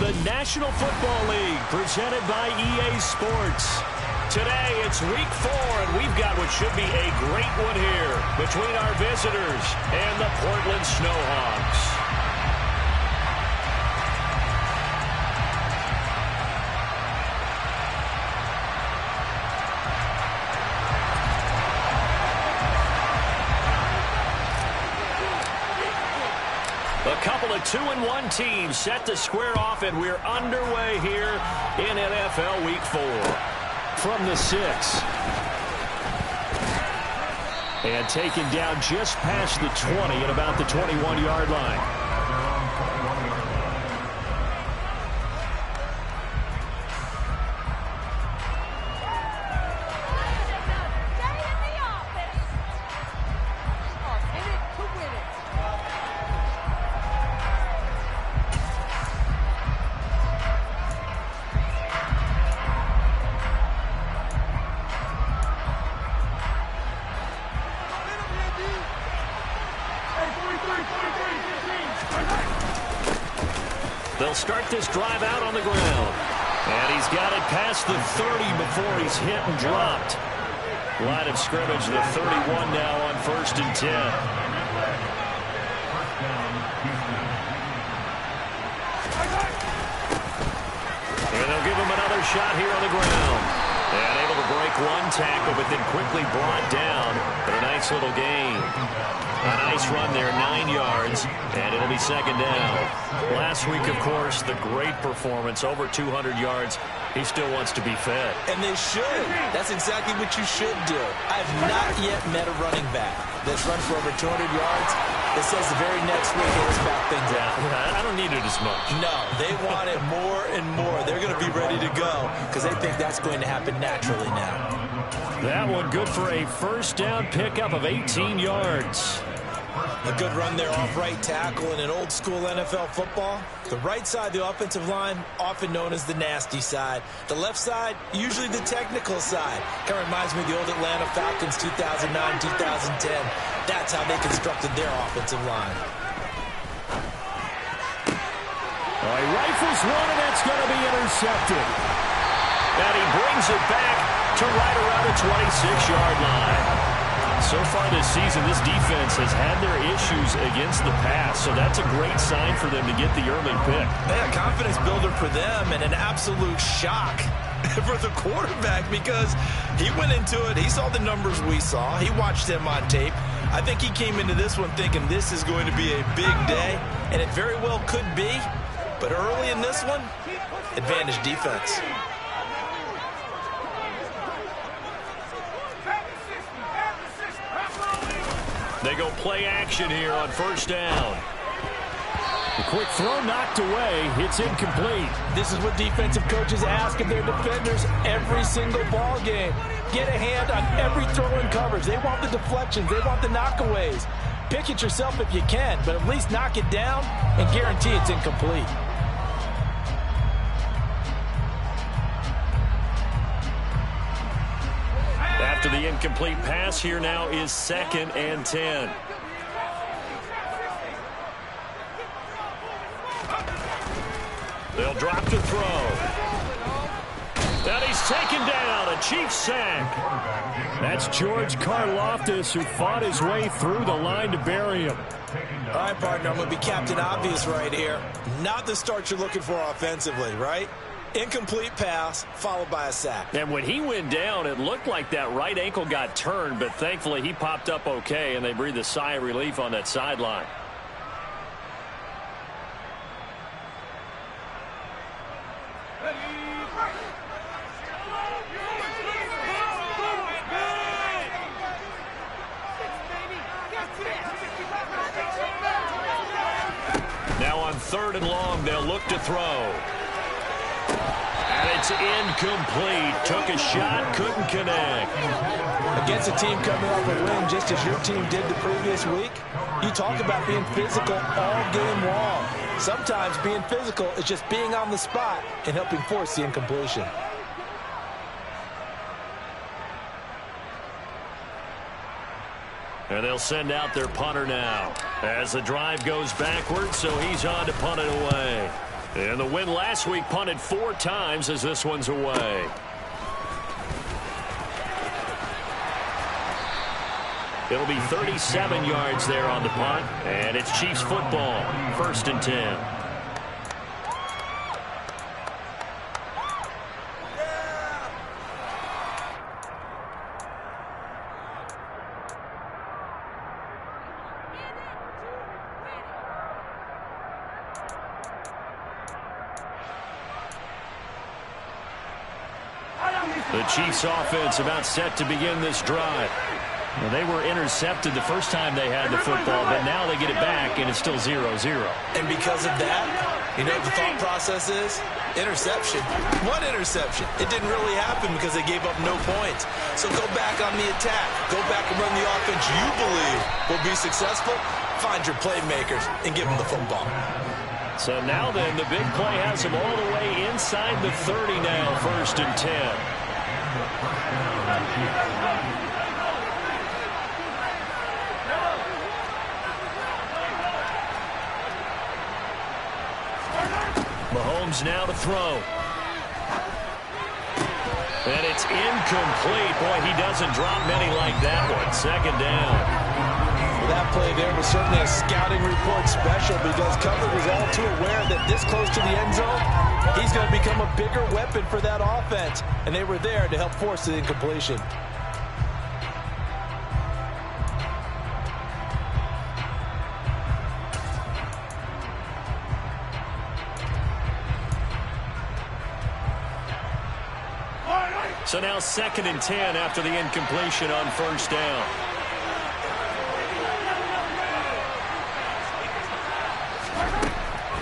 the National Football League, presented by EA Sports. Today, it's Week 4, and we've got what should be a great one here between our visitors and the Portland Snowhawks. A couple of 2-1 teams set to square off, and we're underway here in NFL Week 4. From the 6. And taken down just past the 20 at about the 21-yard line. They'll start this drive out on the ground. And he's got it past the 30 before he's hit and dropped. Line of scrimmage, the 31 now on 1st and 10. And they'll give him another shot here on the ground. And able to break one tackle, but then quickly brought down. But a nice little gain. A nice run there, 9 yards, and it'll be 2nd down. Last week, of course, the great performance, over 200 yards. He still wants to be fed. And they should. That's exactly what you should do. I've not yet met a running back that's run for over 200 yards that says the very next week, let's back things out. I don't need it as much. No, they want it more and more. They're going to be ready to go because they think that's going to happen naturally now. That one good for a 1st down pickup of 18 yards. A good run there off right tackle in an old-school NFL football. The right side of the offensive line, often known as the nasty side. The left side, usually the technical side. Kind of reminds me of the old Atlanta Falcons 2009-2010. That's how they constructed their offensive line. All right, rifles one, and that's going to be intercepted. And he brings it back to right around the 26-yard line. So far this season, this defense has had their issues against the pass, so that's a great sign for them to get the early pick. Yeah, confidence builder for them and an absolute shock for the quarterback because he went into it. He saw the numbers we saw. He watched them on tape. I think he came into this one thinking this is going to be a big day, and it very well could be. But early in this one, advantage defense. They go play action here on 1st down. The quick throw knocked away. It's incomplete. This is what defensive coaches ask of their defenders every single ball game. Get a hand on every throw in coverage. They want the deflections. They want the knockaways. Pick it yourself if you can, but at least knock it down and guarantee it's incomplete. After the incomplete pass, here now is 2nd and 10. They'll drop to throw. And he's taken down, a Chiefs sack. That's George Karlaftis, who fought his way through the line to bury him. All right, partner, I'm going to be Captain Obvious right here. Not the start you're looking for offensively, right? Incomplete pass, followed by a sack. And when he went down, it looked like that right ankle got turned, but thankfully he popped up okay, and they breathed a sigh of relief on that sideline. Now on 3rd and long, they'll look to throw. And it's incomplete. Took a shot, couldn't connect. Against a team coming off a win just as your team did the previous week, you talk about being physical all game long. Sometimes being physical is just being on the spot and helping force the incompletion. And they'll send out their punter now as the drive goes backwards, so he's on to punt it away. And the win last week punted 4 times as this one's away. It'll be 37 yards there on the punt, and it's Chiefs football, 1st and 10. The Chiefs offense about set to begin this drive. Well, they were intercepted the first time they had the football, but now they get it back, and it's still 0-0. And because of that, you know what the thought process is? Interception. What interception? It didn't really happen because they gave up no points. So go back on the attack. Go back and run the offense you believe will be successful. Find your playmakers and give them the football. So now then, the big play has them all the way inside the 30 now, 1st and 10. Mahomes now to throw. And it's incomplete. Boy, he doesn't drop many like that one. 2nd down. Well, that play there was certainly a scouting report special because coverage was all too aware that this close to the end zone, he's going to become a bigger weapon for that offense. And they were there to help force the incompletion. So now 2nd and 10 after the incompletion on 1st down.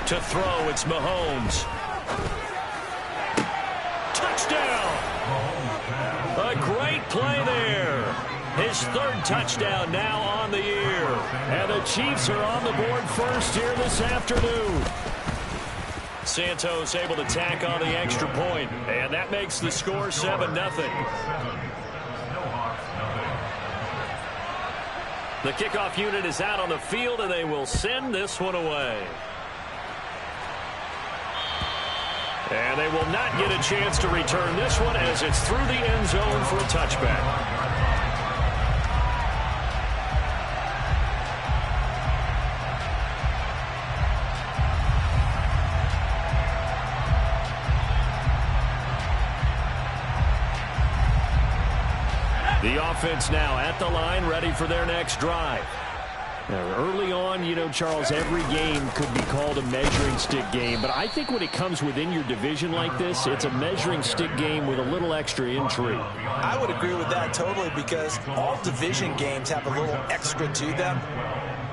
To throw, it's Mahomes. Touchdown! A great play there. His 3rd touchdown now on the year. And the Chiefs are on the board first here this afternoon. Santos able to tack on the extra point, and that makes the score 7-0. The kickoff unit is out on the field, and they will send this one away. And they will not get a chance to return this one as it's through the end zone for a touchback. The offense now at the line, ready for their next drive. Now, early on, you know, Charles, every game could be called a measuring stick game. But I think when it comes within your division like this, it's a measuring stick game with a little extra intrigue. I would agree with that totally because all division games have a little extra to them.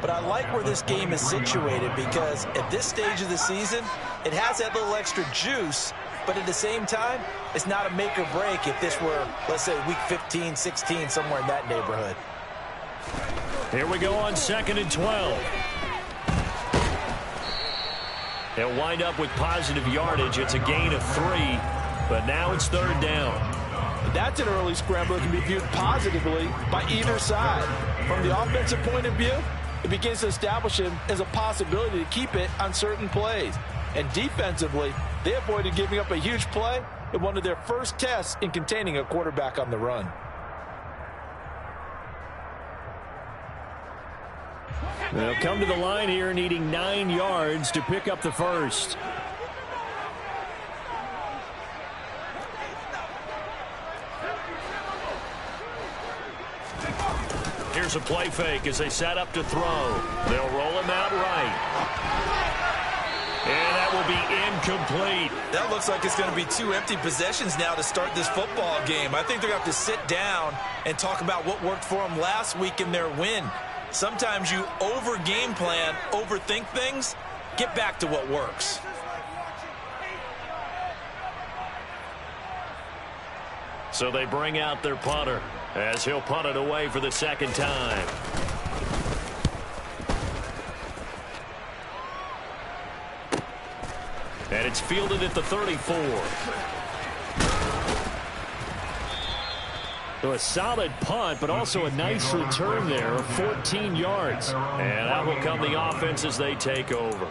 But I like where this game is situated because at this stage of the season, it has that little extra juice. But at the same time, it's not a make or break if this were, let's say, week 15, 16, somewhere in that neighborhood. Here we go on 2nd and 12. They'll wind up with positive yardage. It's a gain of 3, but now it's 3rd down. That's an early scramble that can be viewed positively by either side. From the offensive point of view, it begins to establish him as a possibility to keep it on certain plays. And defensively, they avoided giving up a huge play in one of their first tests in containing a quarterback on the run. They'll come to the line here needing 9 yards to pick up the first. Here's a play fake as they set up to throw. They'll roll him out right. And that will be incomplete. That looks like it's going to be 2 empty possessions now to start this football game. I think they're going to have to sit down and talk about what worked for them last week in their win. Sometimes you over-game plan, overthink things. Get back to what works. So they bring out their punter as he'll punt it away for the 2nd time. And it's fielded at the 34. So a solid punt, but also a nice return there of 14 yards. And out will come the offense as they take over.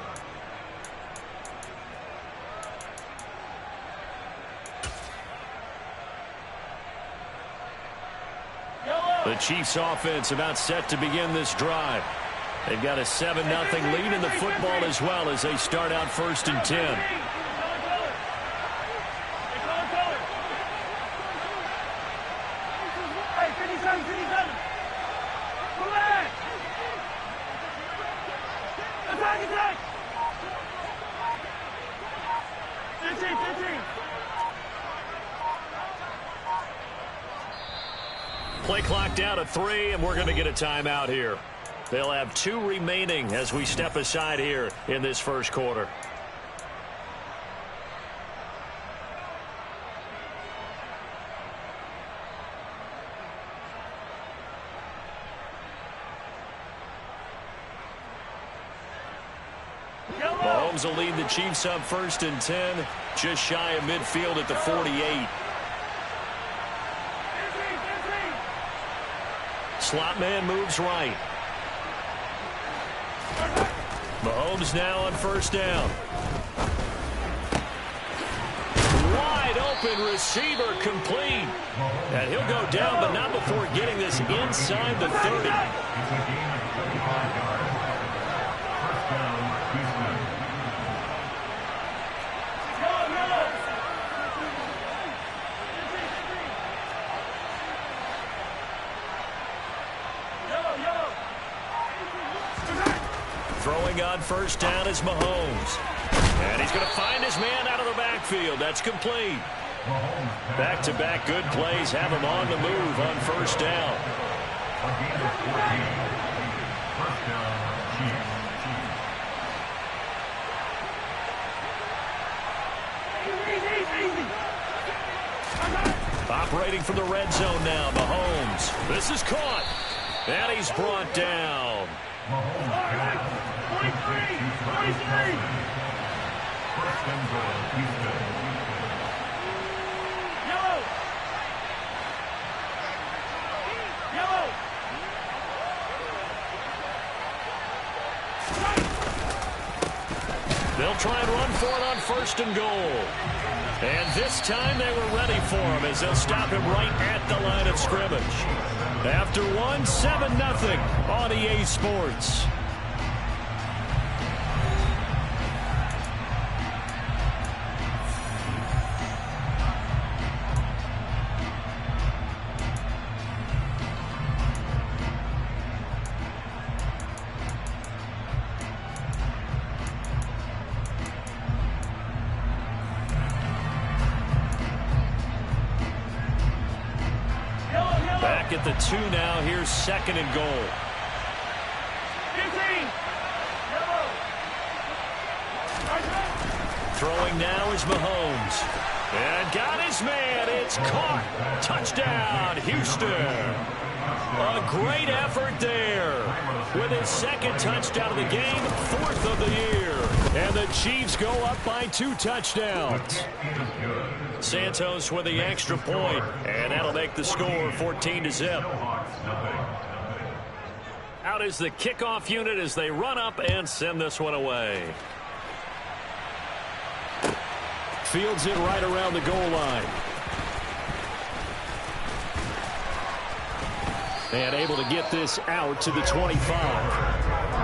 The Chiefs offense about set to begin this drive. They've got a 7-0 lead in the football as well as they start out 1st and 10. Play clock down to 3, and we're going to get a timeout here. They'll have 2 remaining as we step aside here in this first quarter. Mahomes will lead the Chiefs up 1st and 10, just shy of midfield at the 48. Slot man moves right. Mahomes now on 1st down. Wide open receiver complete. And he'll go down, but not before getting this inside the 30. Throwing on 1st down is Mahomes. And he's going to find his man out of the backfield. That's complete. Back-to-back good plays have him on the move on 1st down. Operating from the red zone now, Mahomes. This is caught. And he's brought down. They'll try and run for it on 1st and goal. And this time they were ready for him as they'll stop him right at the line of scrimmage. After 7-0 on EA Sports. Back at the 2 now. Here's 2nd and goal. 15. Throwing now is Mahomes. And got his man. It's caught. Touchdown, Houston. A great effort there. With his 2nd touchdown of the game, 4th of the year. And the Chiefs go up by 2 touchdowns. Santos with the extra point, and that'll make the score 14-0. Out is the kickoff unit as they run up and send this one away. Fields it right around the goal line. And able to get this out to the 25.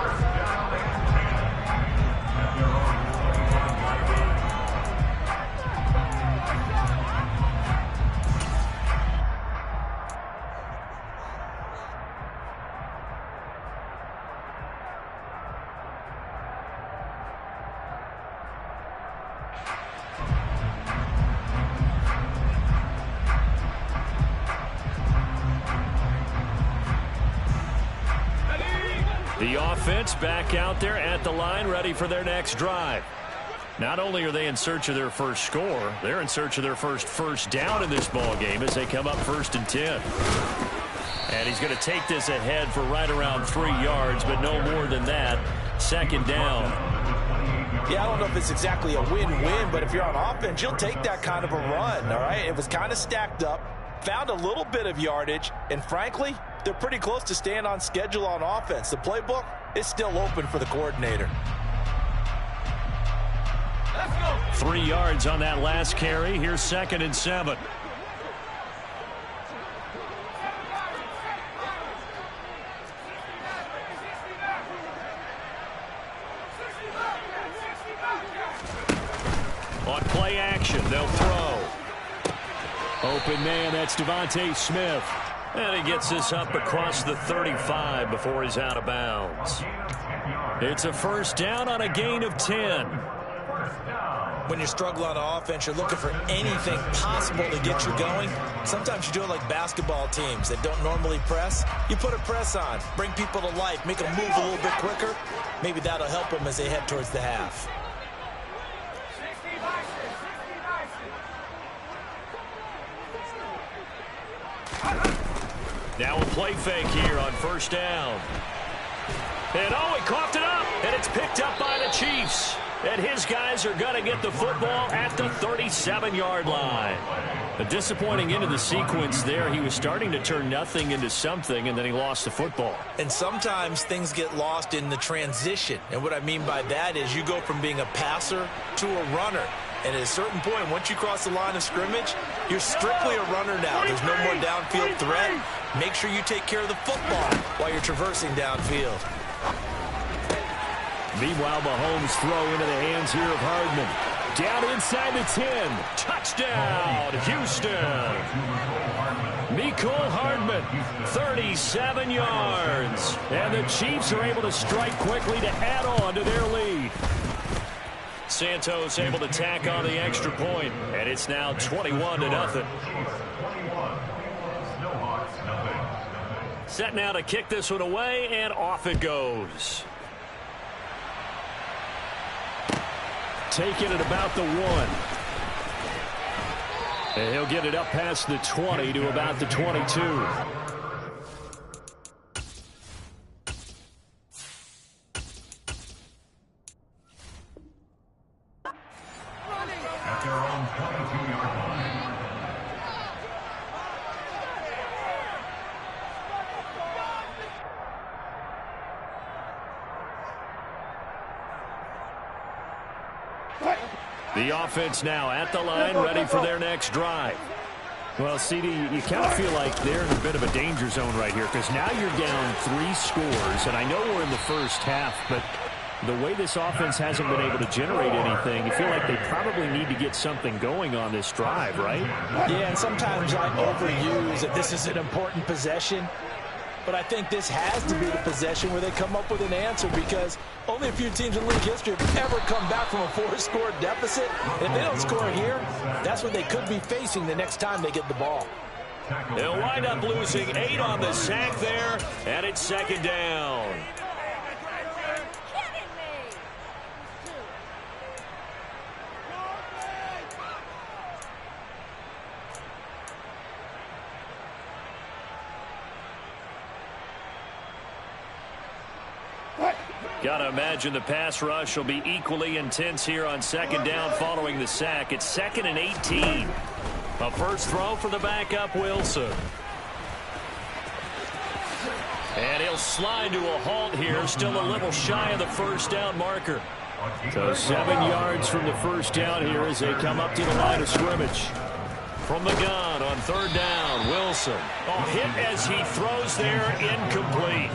The offense back out there at the line, ready for their next drive. Not only are they in search of their first score, they're in search of their first down in this ball game as they come up 1st and 10. And he's going to take this ahead for right around 3 yards, but no more than that. 2nd down. Yeah, I don't know if it's exactly a win-win, but if you're on offense, you'll take that kind of a run, all right? It was kind of stacked up. found a little bit of yardage, and frankly, they're pretty close to staying on schedule on offense. The playbook is still open for the coordinator. 3 yards on that last carry. Here's 2nd and 7. On play action, they'll throw. Open man, that's Devontae Smith. And he gets this up across the 35 before he's out of bounds. It's a first down on a gain of 10. When you struggle on offense, you're looking for anything possible to get you going. Sometimes you do it like basketball teams that don't normally press. You put a press on, bring people to life, make them move a little bit quicker. Maybe that'll help them as they head towards the half. Now a play fake here on first down. And oh, he coughed it up, and it's picked up by the Chiefs. And his guys are going to get the football at the 37-yard line. A disappointing end of the sequence there. He was starting to turn nothing into something, and then he lost the football. And sometimes things get lost in the transition. And what I mean by that is you go from being a passer to a runner. And at a certain point, once you cross the line of scrimmage, you're strictly a runner now. There's no more downfield threat. Make sure you take care of the football while you're traversing downfield. Meanwhile, Mahomes throw into the hands here of Hardman. Down inside the 10. Touchdown, Houston. Mecole Hardman, 37 yards. And the Chiefs are able to strike quickly to add on to their lead. Santos able to tack on the extra point, and it's now 21-0. Set now to kick this one away, and off it goes. Taking it about the 1. And he'll get it up past the 20 to about the 22. The offense now at the line, ready for their next drive. Well, CD, you kind of feel like they're in a bit of a danger zone right here because now you're down 3 scores, and I know we're in the first half, but the way this offense hasn't been able to generate anything, you feel like they probably need to get something going on this drive, right? Yeah, and sometimes I overuse that this is an important possession. But I think this has to be the possession where they come up with an answer because only a few teams in league history have ever come back from a 4-score deficit. And if they don't score here, that's what they could be facing the next time they get the ball. They'll wind up losing 8 on the sack there, and it's 2nd down. Gotta imagine the pass rush will be equally intense here on 2nd down following the sack. It's 2nd and 18. A first throw for the backup Wilson. And he'll slide to a halt here, still a little shy of the first down marker. So 7 yards from the first down here as they come up to the line of scrimmage. From the gun on 3rd down, Wilson. Oh, hit as he throws there, incomplete.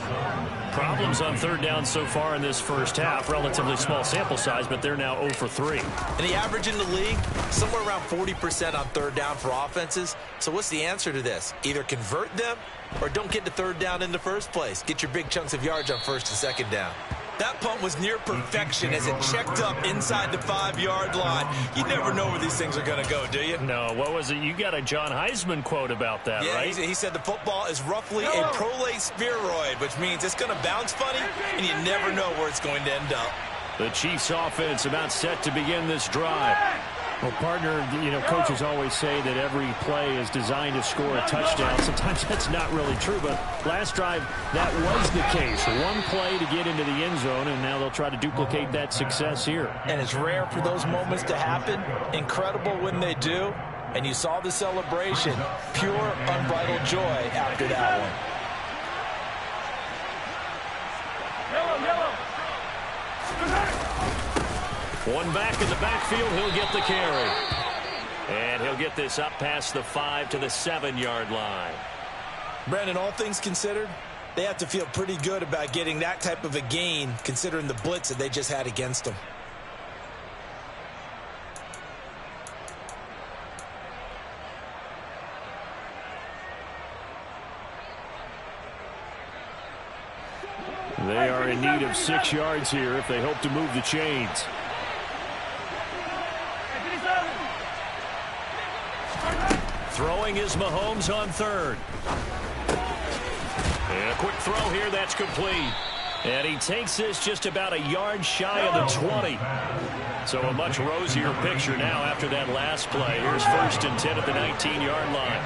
Problems on 3rd down so far in this first half. Relatively small sample size, but they're now 0 for 3. And the average in the league, somewhere around 40% on 3rd down for offenses. So what's the answer to this? Either convert them or don't get to 3rd down in the first place. Get your big chunks of yards on 1st and 2nd down. That punt was near perfection as it checked up inside the 5-yard line. You never know where these things are going to go, do you? No, what was it? You got a John Heisman quote about that, right? Yeah, he said the football is roughly a prolate spheroid, which means it's going to bounce funny, and you never know where it's going to end up. The Chiefs offense about set to begin this drive. Well, partner, you know, coaches always say that every play is designed to score a touchdown. Sometimes that's not really true, but last drive, that was the case. One play to get into the end zone, and now they'll try to duplicate that success here. And it's rare for those moments to happen. Incredible when they do. And you saw the celebration. Pure, unbridled joy after that one. One back in the backfield, he'll get the carry. And he'll get this up past the 5 to the 7-yard line. Brandon, all things considered, they have to feel pretty good about getting that type of a gain, considering the blitz that they just had against them. They are in need of 6 yards here if they hope to move the chains. Throwing is Mahomes on third. And a quick throw here, that's complete. And he takes this just about a yard shy of the 20. So a much rosier picture now after that last play. Here's 1st and 10 at the 19-yard line.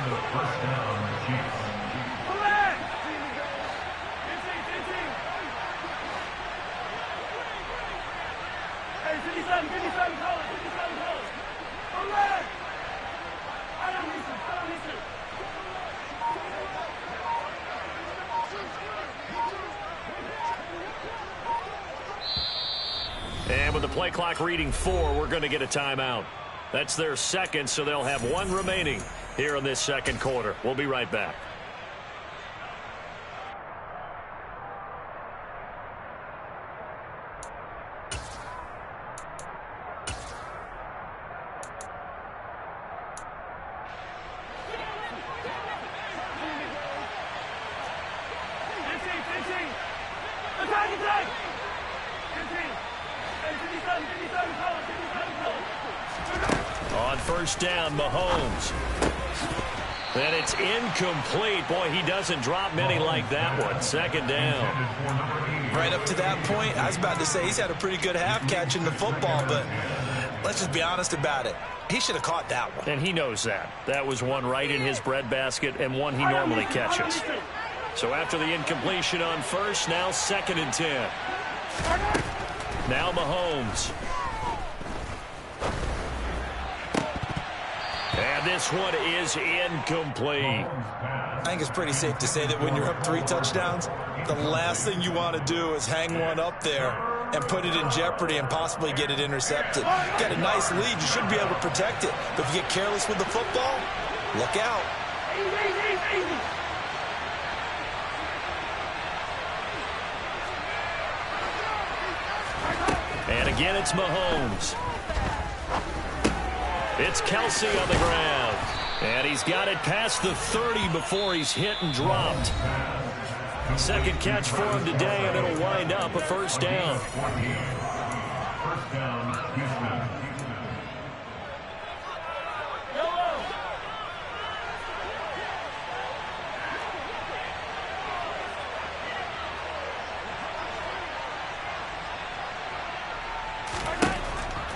And with the play clock reading 4, we're going to get a timeout. That's their second, so they'll have 1 remaining here in this second quarter. We'll be right back. On first down, Mahomes. And it's incomplete. Boy, he doesn't drop many like that one. 2nd down. Right up to that point, I was about to say he's had a pretty good half catching the football, but let's just be honest about it. He should have caught that one. And he knows that. That was one right in his breadbasket and one he normally catches. So after the incompletion on first, now 2nd and 10. Now Mahomes. And this one is incomplete. I think it's pretty safe to say that when you're up 3 touchdowns, the last thing you want to do is hang one up there and put it in jeopardy and possibly get it intercepted. Got a nice lead. You should be able to protect it. But if you get careless with the football, look out. And again, it's Mahomes. It's Kelsey on the ground. And he's got it past the 30 before he's hit and dropped. Second catch for him today, and it'll wind up a 1st down.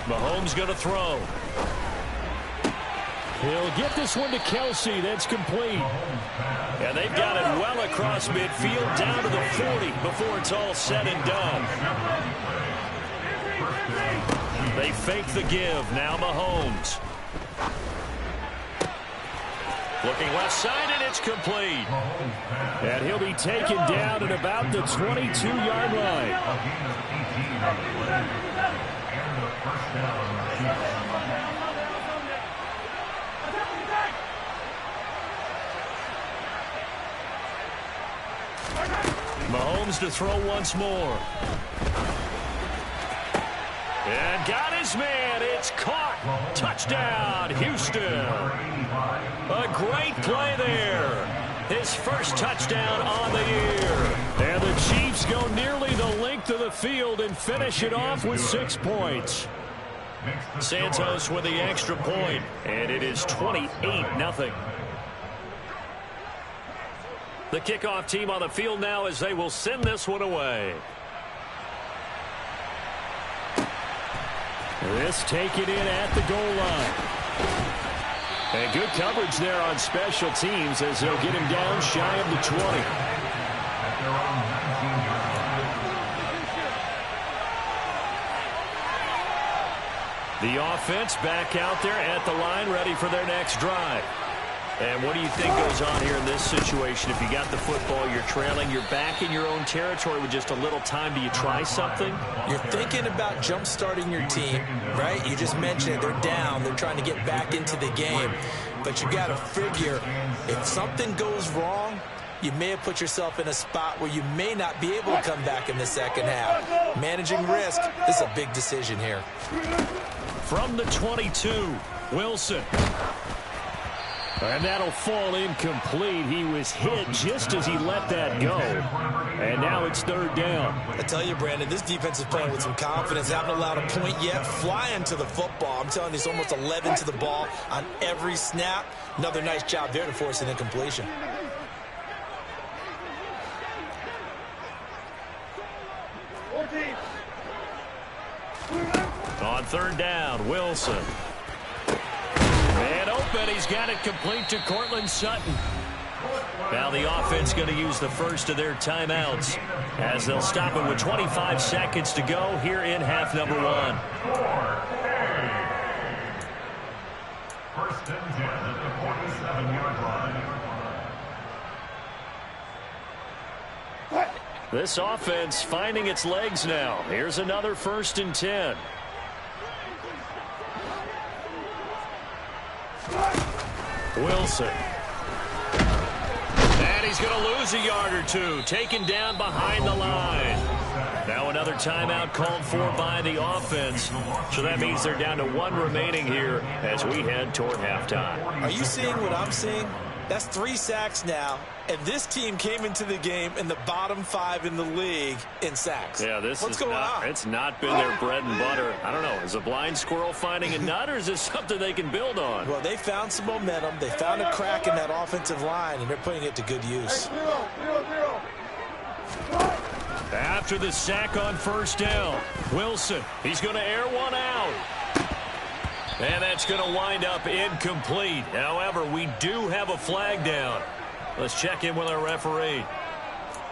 Mahomes going to throw. He'll get this one to Kelsey. That's complete. And they've got it well across midfield down to the 40 before it's all said and done. They fake the give. Now Mahomes. Looking left side, and it's complete. And he'll be taken down at about the 22-yard line. Mahomes to throw once more. And got his man. It's caught. Touchdown, Houston. A great play there. His first touchdown on the year. And the Chiefs go nearly the length of the field and finish it off with 6 points. Santos with the extra point, and it is 28-0. The kickoff team on the field now as they will send this one away. This taken in at the goal line. And good coverage there on special teams as they'll get him down shy of the 20. The offense back out there at the line, ready for their next drive. And what do you think goes on here in this situation? If you got the football, you're trailing, you're back in your own territory with just a little time. Do you try something? You're thinking about jump-starting your team, right? You just mentioned it. They're down. They're trying to get back into the game. But you got to figure, if something goes wrong, you may have put yourself in a spot where you may not be able to come back in the second half. Managing risk, this is a big decision here. From the 22, Wilson. And that'll fall incomplete. He was hit just as he let that go. And now it's third down. I tell you, Brandon, this defense is playing with some confidence. Haven't allowed a point yet. Flying to the football. I'm telling you, it's almost 11 to the ball on every snap. Another nice job there to force an incompletion. On third down, Wilson. And open, he's got it complete to Courtland Sutton. Now the offense going to use the first of their timeouts as they'll stop it with 25 seconds to go here in half number one. First and 10 at the 47-yard line. This offense finding its legs now. Here's another first and 10. Wilson. And he's going to lose a yard or two. Taken down behind the line. Now another timeout called for by the offense. So that means they're down to one remaining here as we head toward halftime. Are you seeing what I'm seeing? That's 3 sacks now, and this team came into the game in the bottom 5 in the league in sacks. Yeah, What's going on? It's not been their bread and butter. I don't know. Is a blind squirrel finding a nut, or is this something they can build on? Well, they found some momentum. They found a crack in that offensive line, and they're putting it to good use. After the sack on first down, Wilson, he's going to air one out. And that's going to wind up incomplete. However, we do have a flag down. Let's check in with our referee.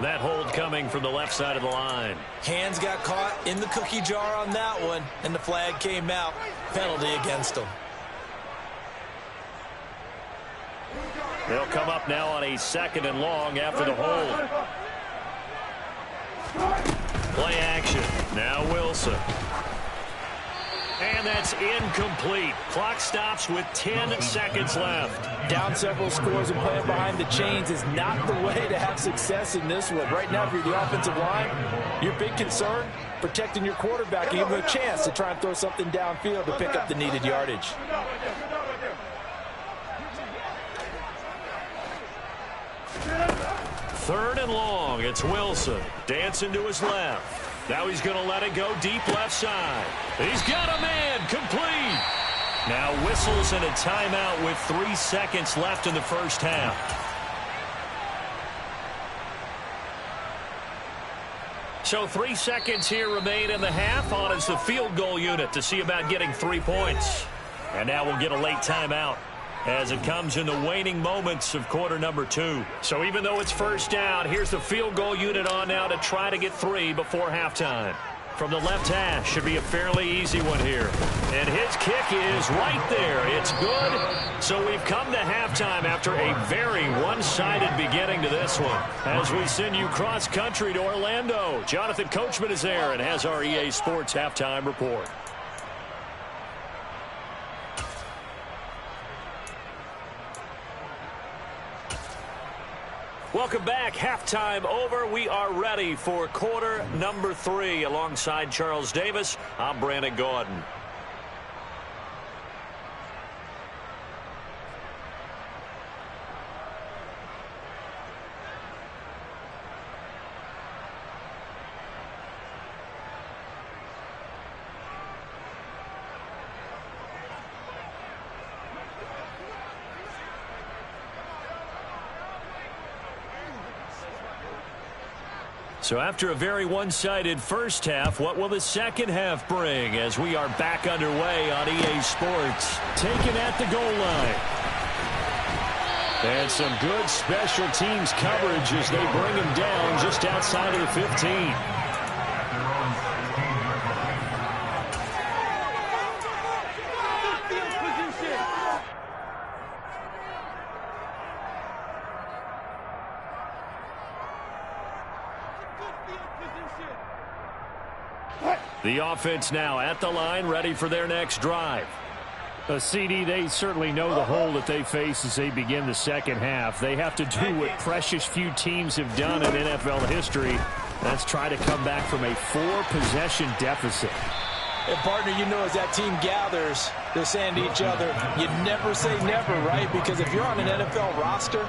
That hold coming from the left side of the line. Hands got caught in the cookie jar on that one, and the flag came out. Penalty against them. They'll come up now on a second and long after the hold. Play action. Now Wilson. And that's incomplete. Clock stops with 10 seconds left. Down several scores and playing behind the chains is not the way to have success in this one. Right now, if you're the offensive line, your big concern, protecting your quarterback and give him a chance to try and throw something downfield to pick up the needed yardage. Third and long. It's Wilson. Dancing to his left. Now he's going to let it go deep left side. He's got a man complete. Now whistles and a timeout with 3 seconds left in the first half. So 3 seconds here remain in the half. On is the field goal unit to see about getting 3 points. And now we'll get a late timeout as it comes in the waning moments of quarter number 2. So even though it's first down, here's the field goal unit on now to try to get 3 before halftime. From the left hash, should be a fairly easy one here. And his kick is right there. It's good. So we've come to halftime after a very one-sided beginning to this one. As we send you cross-country to Orlando, Jonathan Coachman is there and has our EA Sports halftime report. Welcome back. Halftime over. We are ready for quarter number 3. Alongside Charles Davis, I'm Brandon Gaudin. So after a very one-sided first half, what will the second half bring as we are back underway on EA Sports? Taken at the goal line. And some good special teams coverage as they bring him down just outside of the 15. The offense now at the line, ready for their next drive. CD, they certainly know the hole that they face as they begin the second half. They have to do what precious few teams have done in NFL history. That's try to come back from a 4-possession deficit. And, partner, you know, as that team gathers, they're saying to each other, you never say never, right? Because if you're on an NFL roster,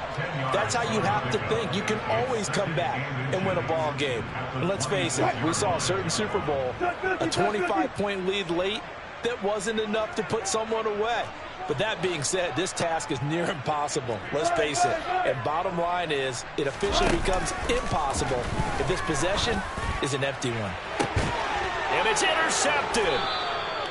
that's how you have to think. You can always come back and win a ball game. And let's face it, we saw a certain Super Bowl, a 25-point lead late that wasn't enough to put someone away. But that being said, this task is near impossible. Let's face it. And bottom line is, it officially becomes impossible if this possession is an empty one. And it's intercepted.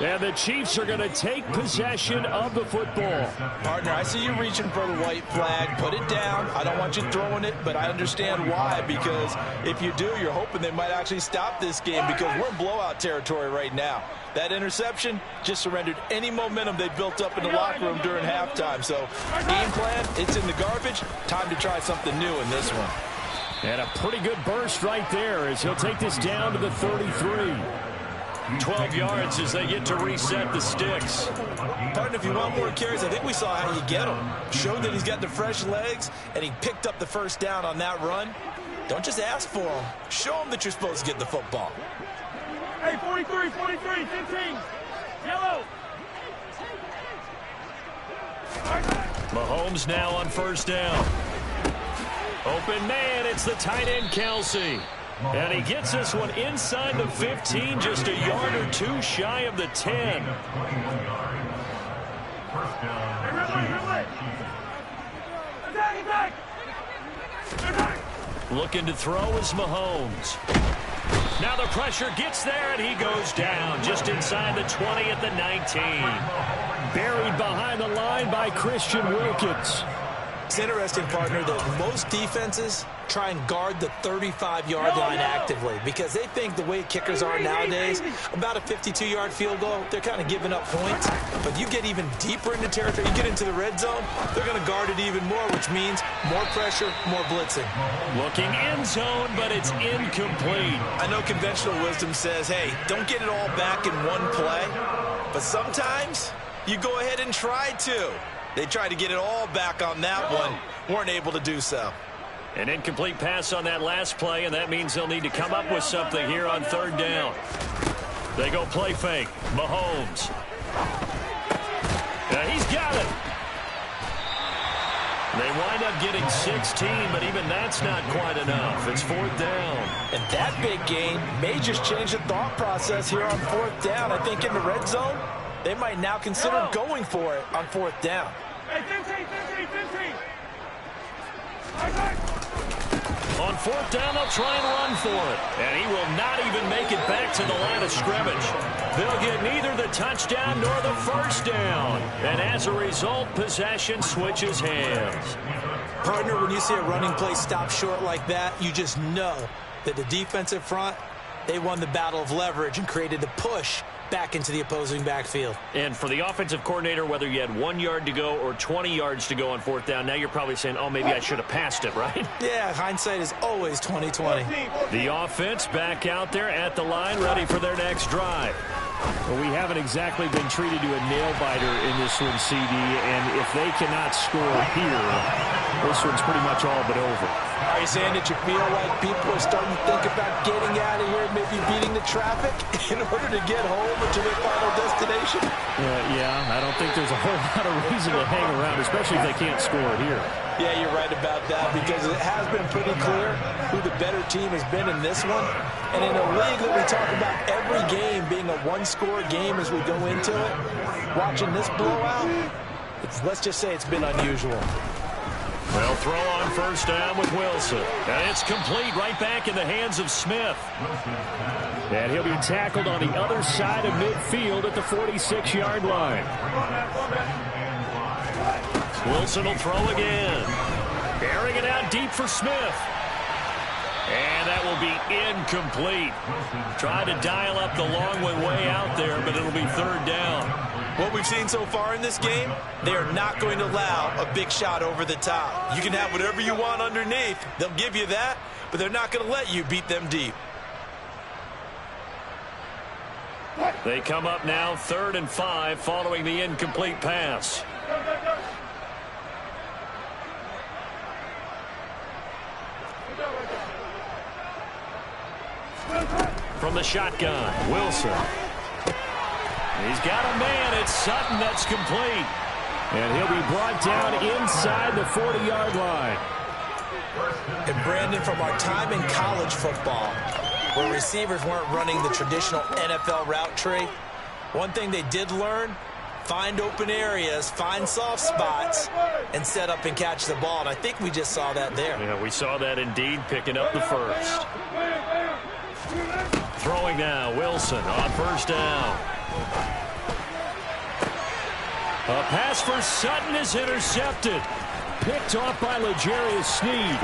And the Chiefs are going to take possession of the football. Partner, I see you reaching for the white flag. Put it down. I don't want you throwing it, but I understand why. Because if you do, you're hoping they might actually stop this game because we're in blowout territory right now. That interception just surrendered any momentum they built up in the locker room during halftime. So, game plan, it's in the garbage. Time to try something new in this one. And a pretty good burst right there as he'll take this down to the 33. 12 yards as they get to reset the sticks. Partner, if you want more carries, I think we saw how you get them. Showed that he's got the fresh legs, and he picked up the first down on that run. Don't just ask for them. Show them that you're supposed to get the football. Hey, 43, 15. Yellow. Mahomes now on first down. Open man, it's the tight end, Kelsey. And he gets this one inside the 15, just a yard or two shy of the 10. Looking to throw is Mahomes. Now the pressure gets there, and he goes down just inside the 20 at the 19. Buried behind the line by Christian Wilkins. It's interesting, partner, that most defenses try and guard the 35-yard line actively because they think the way kickers are nowadays, about a 52-yard field goal, they're kind of giving up points. But you get even deeper into territory, you get into the red zone, they're going to guard it even more, which means more pressure, more blitzing. Looking end zone, but it's incomplete. I know conventional wisdom says, hey, don't get it all back in one play. But sometimes you go ahead and try to. They tried to get it all back on that one. Weren't able to do so. An incomplete pass on that last play, and that means they'll need to come up with something here on third down. They go play fake. Mahomes. He's got it. They wind up getting 16, but even that's not quite enough. It's fourth down. And that big gain may just change the thought process here on fourth down. I think in the red zone, they might now consider going for it on fourth down. Hey, 15. On fourth down, they'll try and run for it. And he will not even make it back to the line of scrimmage. They'll get neither the touchdown nor the first down. And as a result, possession switches hands. Partner, when you see a running play stop short like that, you just know that the defensive front, they won the battle of leverage and created the push back into the opposing backfield. And for the offensive coordinator, whether you had 1 yard to go or 20 yards to go on fourth down, now you're probably saying, oh, maybe I should have passed it, right? Yeah, hindsight is always 20/20. The offense back out there at the line, ready for their next drive. Well, we haven't exactly been treated to a nail-biter in this one, CD, and if they cannot score here, this one's pretty much all but over. Are you saying that you feel like people are starting to think about getting out of here, maybe beating the traffic in order to get home or to their final destination? Yeah, I don't think there's a whole lot of reason to hang around, especially if they can't score it here. Yeah, you're right about that because it has been pretty clear who the better team has been in this one. And in a league that we talk about every game being a one-score game as we go into it, watching this blowout, let's just say it's been unusual. They'll throw on first down with Wilson. And it's complete right back in the hands of Smith. And he'll be tackled on the other side of midfield at the 46-yard line. Wilson will throw again. Bearing it out deep for Smith. And that will be incomplete. Try to dial up the long way out there, but it'll be third down. What we've seen so far in this game, they are not going to allow a big shot over the top. You can have whatever you want underneath. They'll give you that, but they're not going to let you beat them deep. They come up now 3rd and 5 following the incomplete pass. From the shotgun, Wilson. He's got a man. It's Sutton. That's complete. And he'll be brought down inside the 40-yard line. And Brandon, from our time in college football, where receivers weren't running the traditional NFL route tree, one thing they did learn, find open areas, find soft spots, and set up and catch the ball. And I think we just saw that there. Yeah, we saw that indeed, picking up the first. Throwing now, Wilson on 1st down. A pass for Sutton is intercepted. Picked off by L'Jarius Sneed.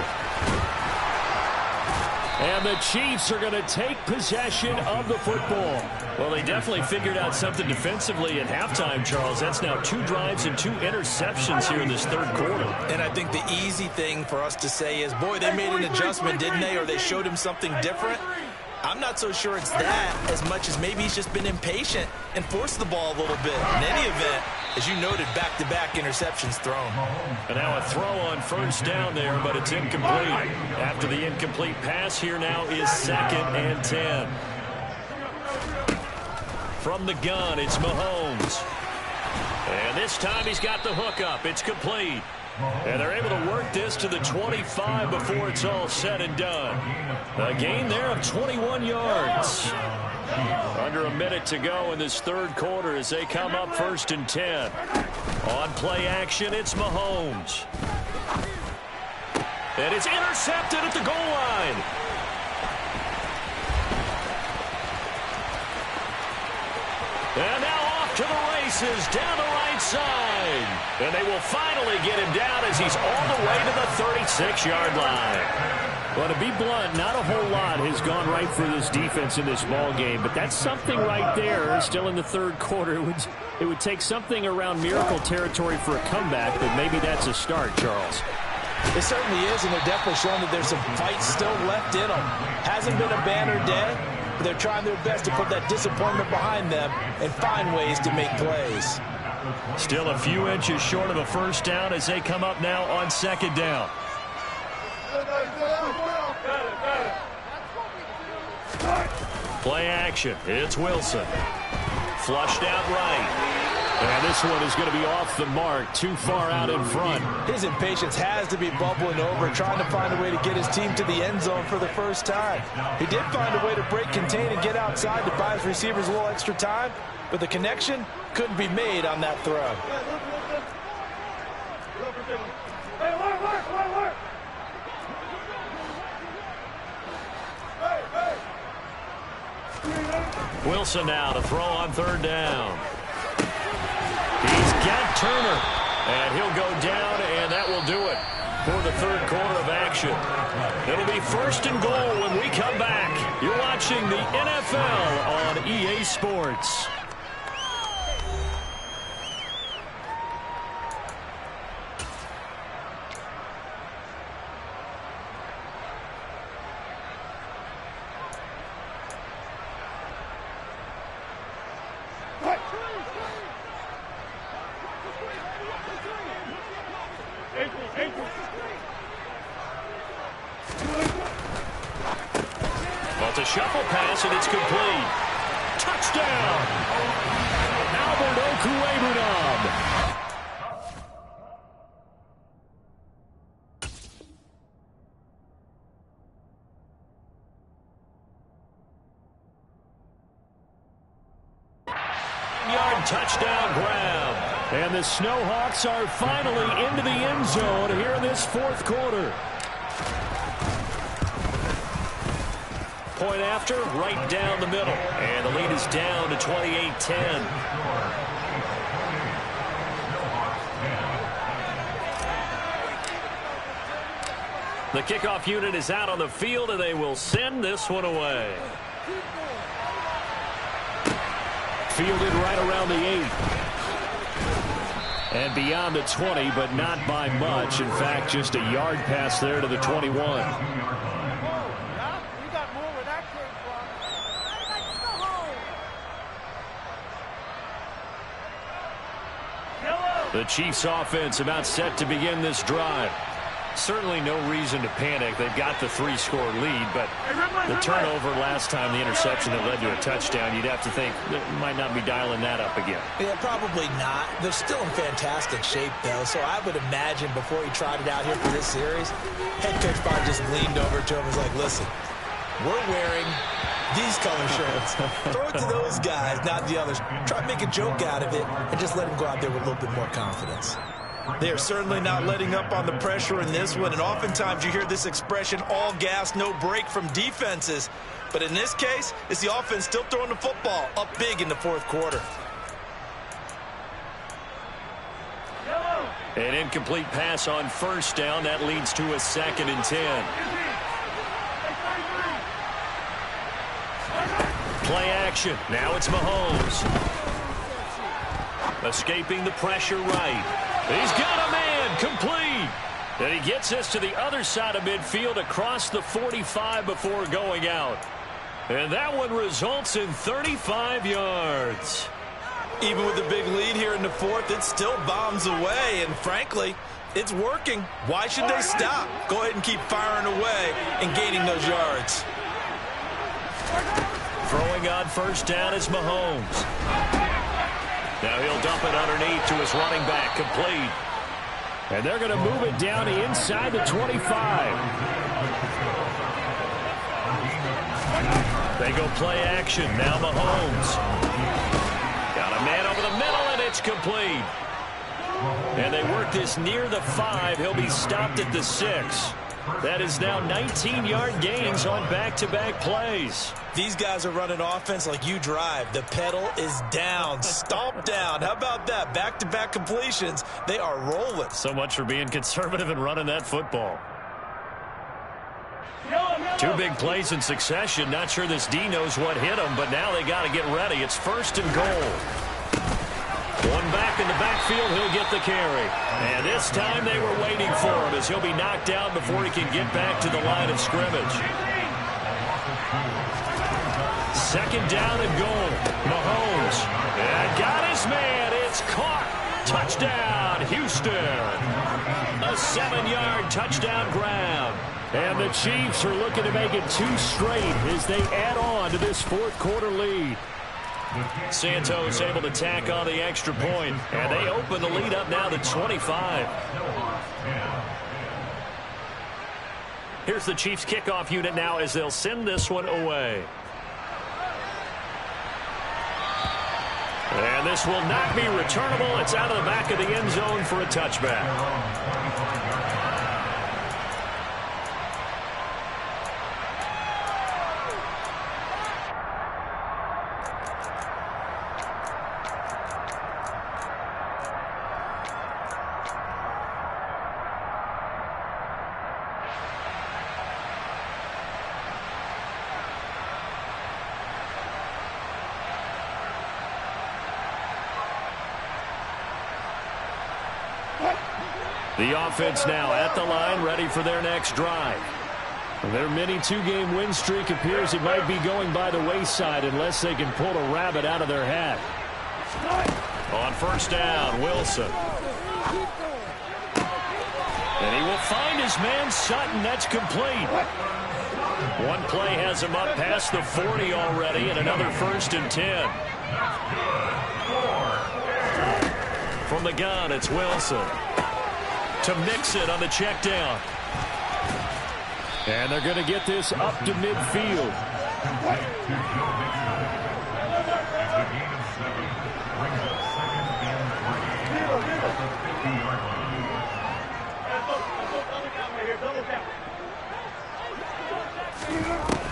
And the Chiefs are going to take possession of the football. Well, they definitely figured out something defensively at halftime, Charles. That's now 2 drives and 2 interceptions here in this 3rd quarter. And I think the easy thing for us to say is, boy, they made an adjustment, didn't they? Or they showed him something different. I'm not so sure it's that as much as maybe he's just been impatient and forced the ball a little bit. In any event, as you noted, back-to-back interceptions thrown. And now a throw on 1st down there, but it's incomplete. After the incomplete pass, here now is 2nd and 10. From the gun, it's Mahomes. And this time he's got the hook up. It's complete. And they're able to work this to the 25 before it's all said and done. A gain there of 21 yards. Under a minute to go in this 3rd quarter as they come up 1st and 10. On play action, it's Mahomes. And it's intercepted at the goal line. And now off to the races down the right side. And they will finally get him down as he's all the way to the 36-yard line. Well, to be blunt, not a whole lot has gone right for this defense in this ball game, but that's something right there. Still in the 3rd quarter, it would take something around miracle territory for a comeback, but maybe that's a start, Charles. It certainly is, and they're definitely showing that there's some fight still left in them. Hasn't been a banner day, but they're trying their best to put that disappointment behind them and find ways to make plays. Still a few inches short of a 1st down as they come up now on 2nd down. Play action. It's Wilson. Flushed out right. And this one is going to be off the mark, too far out in front. His impatience has to be bubbling over, trying to find a way to get his team to the end zone for the first time. He did find a way to break, contain, and get outside to buy his receivers a little extra time, but the connection couldn't be made on that throw. Wilson now to throw on 3rd down. He's got Turner, and he'll go down, and that will do it for the 3rd quarter of action. It'll be 1st and goal when we come back. You're watching the NFL on EA Sports. Well, it's a shuffle pass, and it's complete. Touchdown! Albert Okwuegbunam. Yard touchdown grab. And the Snowhawks are finally into the end zone here in this 4th quarter. Point after, right down the middle. And the lead is down to 28-10. The kickoff unit is out on the field, and they will send this one away. Fielded right around the 8. And beyond the 20, but not by much. In fact, just a yard pass there to the 21. The Chiefs offense about set to begin this drive. Certainly no reason to panic. They've got the 3-score lead, but the turnover last time, the interception that led to a touchdown, you'd have to think they might not be dialing that up again. Yeah, probably not. They're still in fantastic shape, though, so I would imagine before he tried it out here for this series, head coach probably just leaned over to him and was like, listen, we're wearing these color shirts. Throw it to those guys, not the others. Try to make a joke out of it and just let him go out there with a little bit more confidence. They are certainly not letting up on the pressure in this one, and oftentimes you hear this expression, all gas, no break from defenses. But in this case, it's the offense still throwing the football up big in the fourth quarter. An incomplete pass on first down. That leads to a 2nd and 10. Play action. Now it's Mahomes. Escaping the pressure right. He's got a man complete. And he gets us to the other side of midfield across the 45 before going out. And that one results in 35 yards. Even with a big lead here in the fourth, it still bombs away. And frankly, it's working. Why should they stop? Go ahead and keep firing away and gaining those yards. Throwing on first down is Mahomes. Now he'll dump it underneath to his running back, complete. And they're going to move it down inside the 25. They go play action. Now Mahomes. Got a man over the middle, and it's complete. And they work this near the 5. He'll be stopped at the 6. That is now 19-yard gains on back-to-back plays. These guys are running offense like you drive. The pedal is down, stomped down. How about that? Back-to-back completions. They are rolling. So much for being conservative and running that football. 2 big plays in succession. Not sure this D knows what hit him, but now they got to get ready. It's 1st and goal. One back in the backfield, he'll get the carry. And this time they were waiting for him as he'll be knocked down before he can get back to the line of scrimmage. 2nd down and goal. Mahomes. And got his man. It's caught. Touchdown, Houston. A 7-yard touchdown grab. And the Chiefs are looking to make it 2 straight as they add on to this fourth quarter lead. Santos able to tack on the extra point, and they open the lead up now to 25. Here's the Chiefs kickoff unit now as they'll send this one away. And this will not be returnable. It's out of the back of the end zone for a touchback. The offense now at the line, ready for their next drive. Their mini 2-game win streak appears it might be going by the wayside unless they can pull a rabbit out of their hat. On first down, Wilson. And he will find his man, Sutton. That's complete. One play has him up past the 40 already, and another 1st and 10. From the gun, it's Wilson. To mix it on the check down. And they're going to get this up to midfield.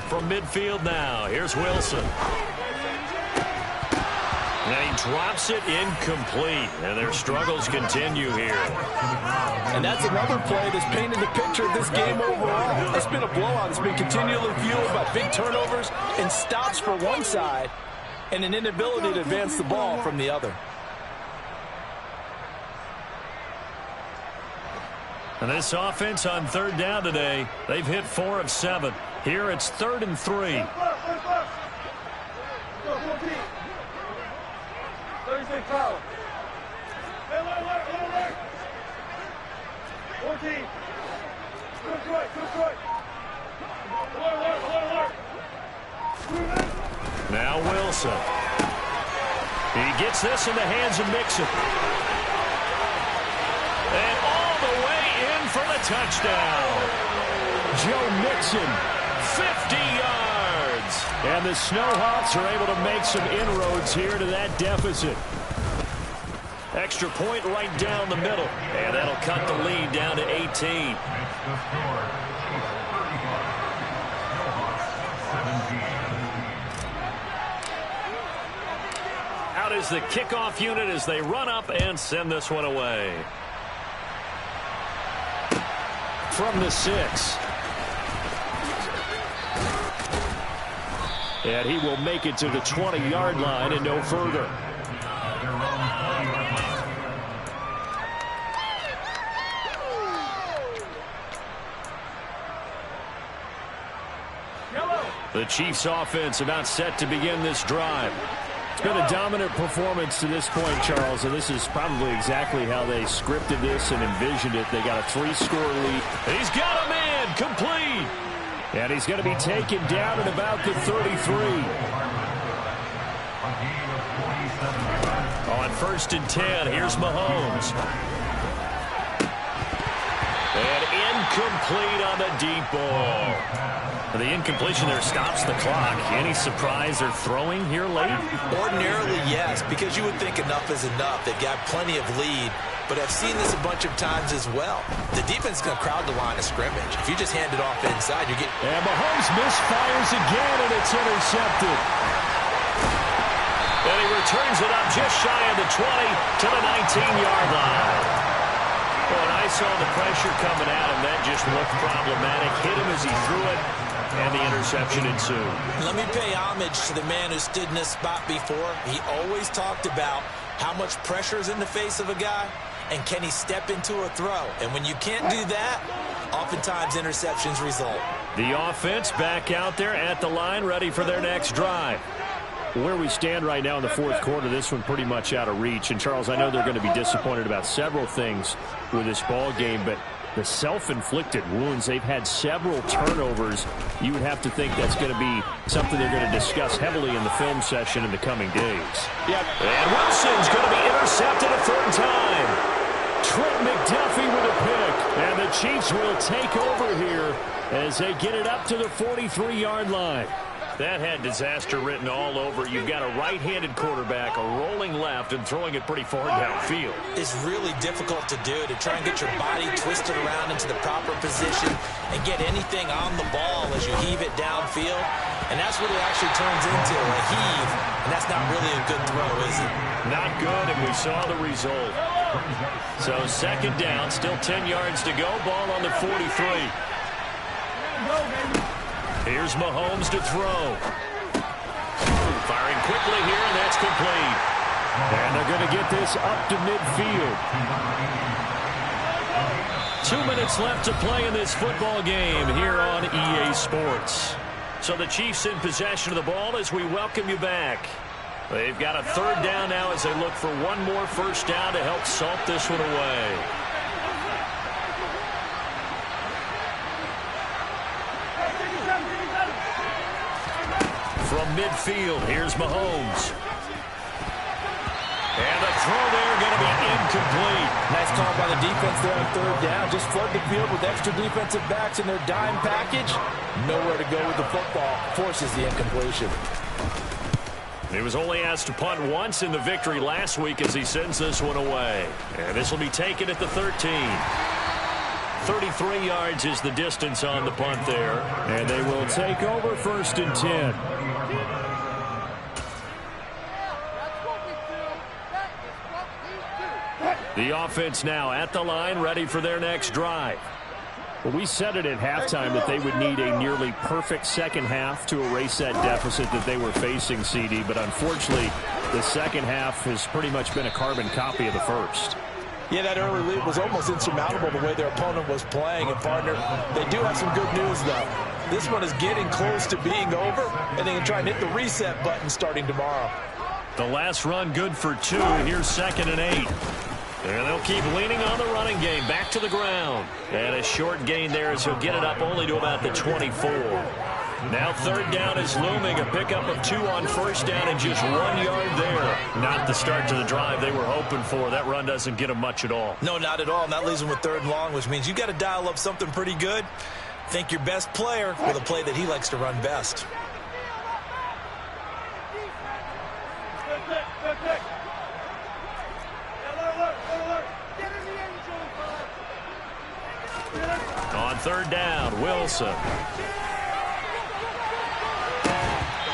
From midfield now, here's Wilson. And he drops it incomplete. And their struggles continue here. And that's another play that's painted the picture of this game overall. It's been a blowout. It's been continually fueled by big turnovers and stops for one side and an inability to advance the ball from the other. And this offense on 3rd down today, they've hit 4 of 7. Here it's 3rd and 3. 14. Alert. Now Wilson. He gets this in the hands of Mixon. And all the way in for the touchdown. Joe Mixon, 50 yards. and the Snowhawks are able to make some inroads here to that deficit. Extra point right down the middle, and that'll cut the lead down to 18. Out is the kickoff unit as they run up and send this one away. From the 6. And he will make it to the 20-yard line and no further. The Chiefs offense about set to begin this drive. It's been a dominant performance to this point, Charles, and this is probably exactly how they scripted this and envisioned it. They got a 3-score lead. He's got a man complete. And he's going to be taken down at about the 33. On 1st and 10, here's Mahomes. And incomplete on the deep ball. The incompletion there stops the clock. Any surprise they're throwing here late? Ordinarily, yes, because you would think enough is enough. They've got plenty of lead, but I've seen this a bunch of times as well. The defense is going to crowd the line of scrimmage. If you just hand it off inside, you get... And Mahomes misfires again, and it's intercepted. And he returns it up just shy of the 20 to the 19-yard line. Well, and I saw the pressure coming at him. That just looked problematic. Hit him as he threw it, and the interception ensued. Let me pay homage to the man who stood in this spot before. He always talked about how much pressure is in the face of a guy, and can he step into a throw. And when you can't do that, oftentimes interceptions result. The offense back out there at the line, ready for their next drive. Where we stand right now in the fourth quarter, this one pretty much out of reach. And, Charles, I know they're going to be disappointed about several things with this ball game, but the self-inflicted wounds, they've had several turnovers. You would have to think that's going to be something they're going to discuss heavily in the film session in the coming days. Yeah. And Wilson's going to be intercepted a third time. Trent McDuffie with a pick. And the Chiefs will take over here as they get it up to the 43-yard line. That had disaster written all over. You've got a right-handed quarterback, a rolling left, and throwing it pretty far downfield. It's really difficult to do, to try and get your body twisted around into the proper position and get anything on the ball as you heave it downfield. And that's what it actually turns into, a heave. And that's not really a good throw, is it? Not good, and we saw the result. So 2nd down, still 10 yards to go. Ball on the 43. Here's Mahomes to throw. Firing quickly here, and that's complete. And they're going to get this up to midfield. 2 minutes left to play in this football game here on EA Sports. So the Chiefs in possession of the ball as we welcome you back. They've got a 3rd down now as they look for one more first down to help salt this one away. From midfield, here's Mahomes. And the throw there going to be incomplete. Nice call by the defense there on 3rd down. Just flood the field with extra defensive backs in their dime package. Nowhere to go with the football. Forces the incompletion. He was only asked to punt once in the victory last week as he sends this one away. And this will be taken at the 13. 33 yards is the distance on the punt there. And they will take over 1st and 10. The offense now at the line, ready for their next drive. Well, we said it at halftime that they would need a nearly perfect second half to erase that deficit that they were facing, CD. But unfortunately, the second half has pretty much been a carbon copy of the first. Yeah, that early lead was almost insurmountable the way their opponent was playing. And, partner, they do have some good news, though. This one is getting close to being over, and they can try and hit the reset button starting tomorrow. The last run good for 2. Here's 2nd and 8. And they'll keep leaning on the running game. Back to the ground. And a short gain there as he'll get it up only to about the 24. Now third down is looming. A pickup of 2 on first down and just 1 yard there. Not the start to the drive they were hoping for. That run doesn't get them much at all. No, not at all. And that leaves them with third and long, which means you got to dial up something pretty good. Think your best player with a play that he likes to run best. On third down, Wilson.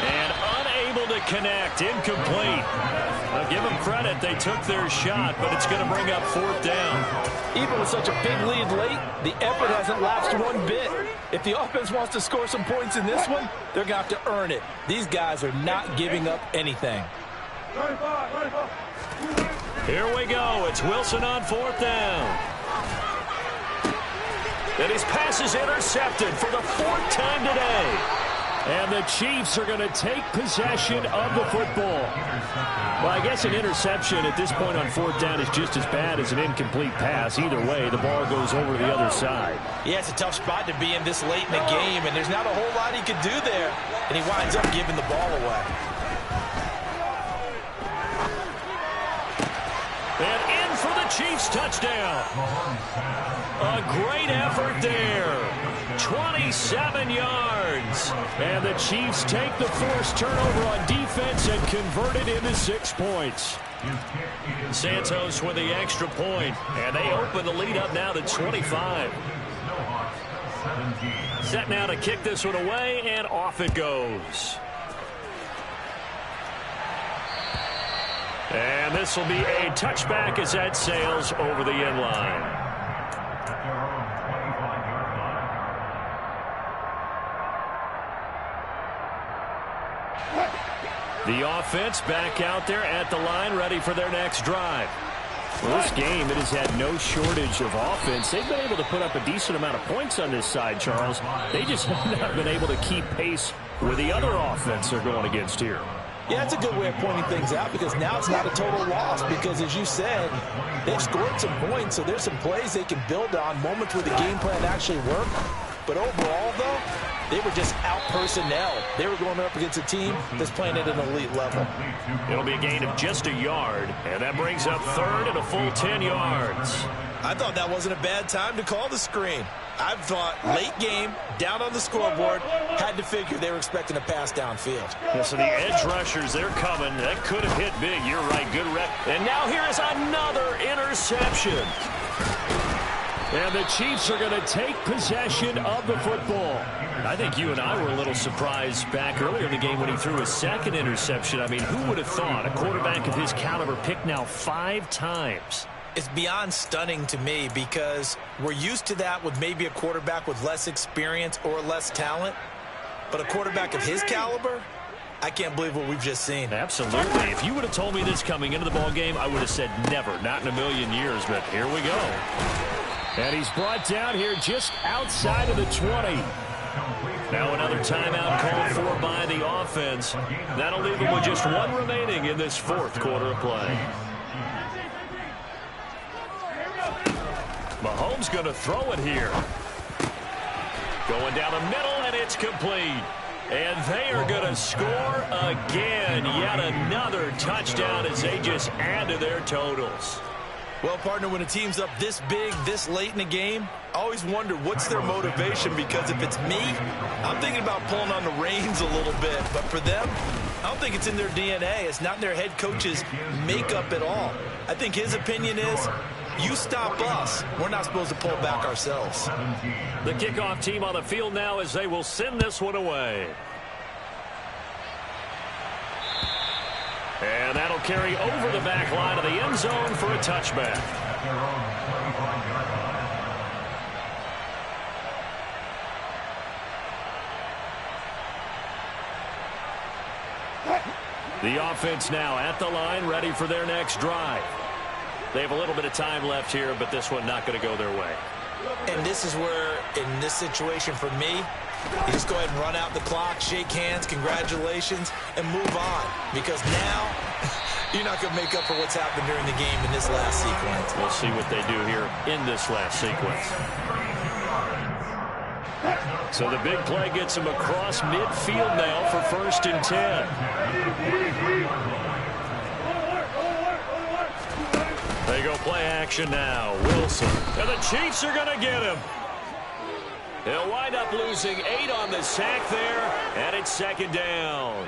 And unable to connect, incomplete. I'll give them credit, they took their shot, but it's going to bring up fourth down. Even with such a big lead late, the effort hasn't lapsed one bit. If the offense wants to score some points in this one, they're going to have to earn it. These guys are not giving up anything. Here we go. It's Wilson on fourth down. And his pass is intercepted for the 4th time today. And the Chiefs are going to take possession of the football. Well, I guess an interception at this point on fourth down is just as bad as an incomplete pass. Either way, the ball goes over the other side. Yeah, it's a tough spot to be in this late in the game, and there's not a whole lot he could do there. And he winds up giving the ball away. And in for the Chiefs touchdown. A great effort there. 27 yards. And the Chiefs take the forced turnover on defense and convert it into 6 points. Santos with the extra point. And they open the lead up now to 25. Set now to kick this one away, and off it goes. And this will be a touchback as that sails over the end line. The offense back out there at the line, ready for their next drive. Well, this game, it has had no shortage of offense. They've been able to put up a decent amount of points on this side, Charles. They just have not been able to keep pace with the other offense they're going against here. Yeah, that's a good way of pointing things out because now it's not a total loss because, as you said, they've scored some points, so there's some plays they can build on, moments where the game plan actually worked. But overall, though, they were just out-personnel. They were going up against a team that's playing at an elite level. It'll be a gain of just a yard, and that brings up third and a full 10 yards. I thought that wasn't a bad time to call the screen. I thought late game, down on the scoreboard, had to figure they were expecting a pass downfield. Yeah, so the edge rushers, they're coming. That could have hit big. You're right. Good rep. And now here is another interception. And the Chiefs are going to take possession of the football. I think you and I were a little surprised back earlier in the game when he threw his second interception. I mean, who would have thought a quarterback of his caliber picked now 5 times? It's beyond stunning to me because we're used to that with maybe a quarterback with less experience or less talent. But a quarterback of his caliber, I can't believe what we've just seen. Absolutely. If you would have told me this coming into the ball game, I would have said never, not in a million years. But here we go. And he's brought down here just outside of the 20. Now another timeout called for by the offense. That'll leave them with just 1 remaining in this 4th quarter of play. Mahomes going to throw it here. Going down the middle, and it's complete. And they are going to score again. Yet another touchdown as they just add to their totals. Well, partner, when a team's up this big, this late in the game, I always wonder what's their motivation, because if it's me, I'm thinking about pulling on the reins a little bit. But for them, I don't think it's in their DNA. It's not in their head coach's makeup at all. I think his opinion is, you stop us, we're not supposed to pull back ourselves. The kickoff team on the field now as they will send this one away. And that'll carry over the back line of the end zone for a touchback. The offense now at the line, ready for their next drive. They have a little bit of time left here, but this one not going to go their way. And this is where, in this situation for me, you just go ahead and run out the clock, shake hands, congratulations, and move on. Because now You're not going to make up for what's happened during the game in this last sequence. We'll see what they do here in this last sequence. So the big play gets him across midfield now for 1st and 10. They go play action now. Wilson. And the Chiefs are going to get him. He'll wind up losing 8 on the sack there, and it's 2nd down.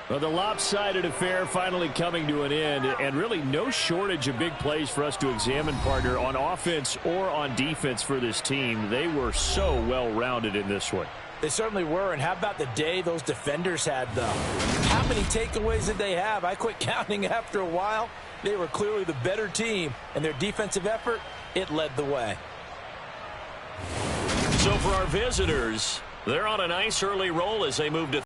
Well, the lopsided affair finally coming to an end, and really no shortage of big plays for us to examine, partner, on offense or on defense for this team. They were so well-rounded in this one. They certainly were, and how about the day those defenders had, though? How many takeaways did they have? I quit counting after a while. They were clearly the better team, and their defensive effort, it led the way. So for our visitors, they're on a nice early roll as they move to